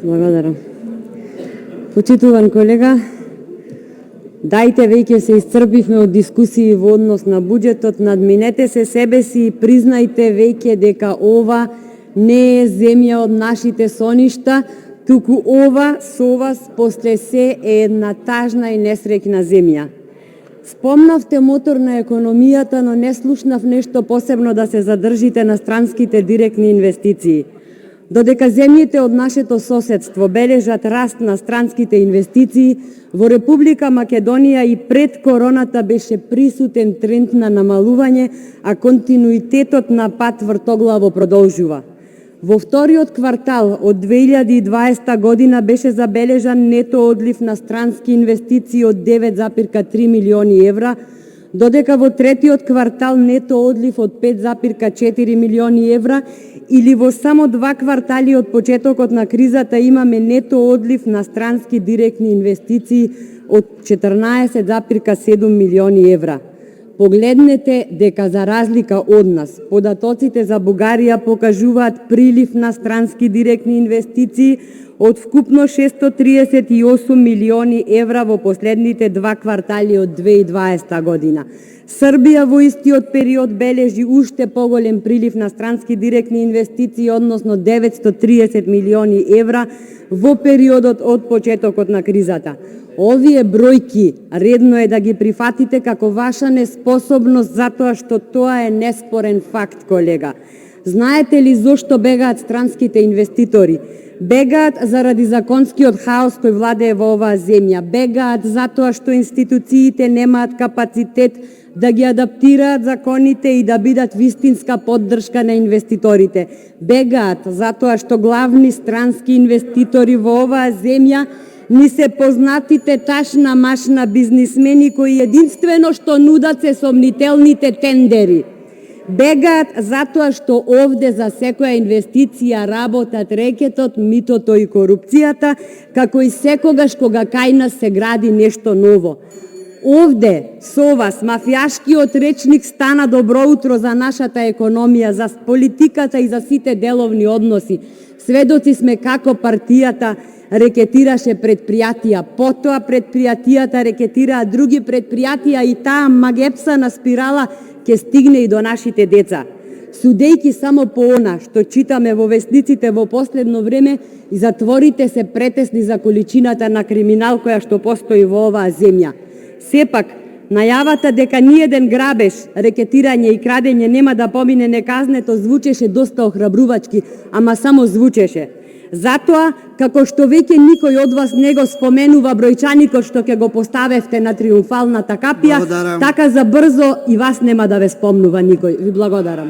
Благодарам. Почитуван колега, дајте веќе се исцрпивме од дискусии во однос на буџетот, надминете се себе си и признајте веќе дека ова не е земја од нашите соништа, туку ова со вас после се е една тажна и несреќна земја. Спомнавте мотор на економијата, но не слушнав нешто посебно да се задржите на странските директни инвестиции. Додека земјите од нашето соседство бележат раст на странските инвестиции, во Република Македонија и пред короната беше присутен тренд на намалување, а континуитетот на пат вртоглаво продолжува. Во вториот квартал од 2020 година беше забележан нето одлив на странски инвестиции од 9,3 милиони евра, додека во третиот квартал нето одлив од 5,4 милиони евра, или во само 2 квартали од почетокот на кризата имаме нето одлив на странски директни инвестиции од 14,7 милиони евра. Погледнете дека за разлика од нас, податоците за Бугарија покажуваат прилив на странски директни инвестиции од вкупно 638 милиони евра во последните 2 квартали од 2020 година. Србија во истиот период бележи уште поголем прилив на странски директни инвестиции, односно 930 милиони евра во периодот од почетокот на кризата. Овие бројки редно е да ги прифатите како ваша неспособност, затоа што тоа е неспорен факт, колега. Знаете ли зошто бегаат странските инвеститори? Бегаат заради законскиот хаос кој владее во оваа земја. Бегаат затоа што институциите немаат капацитет да ги адаптираат законите и да бидат вистинска поддршка на инвеститорите. Бегаат затоа што главни странски инвеститори во оваа земја ни се познатите ташна-машна бизнисмени кои единствено што нудат се сомнителните тендери. Бегаат затоа што овде за секоја инвестиција работат рекетот, митото и корупцијата, како и секогаш кога кај нас се гради нешто ново. Овде со вас мафијашкиот речник стана добро утро за нашата економија, за политиката и за сите деловни односи. Сведоци сме како партијата рекетираше предпријатија, потоа предпријатијата рекетираа други предпријатија и таа магепсана спирала ќе стигне и до нашите деца. Судејки само по она што читаме во весниците во последно време, и затворите се претесни за количината на криминал која што постои во оваа земја. Сепак, најавата дека ниеден грабеж, рекетирање и крадење нема да помине неказнето звучеше доста охрабрувачки, ама само звучеше. Затоа, како што веќе никој од вас не го споменува бројчаникот што ќе го поставевте на триумфалната капија, така за брзо и вас нема да ве спомнува никој. Ви благодарам.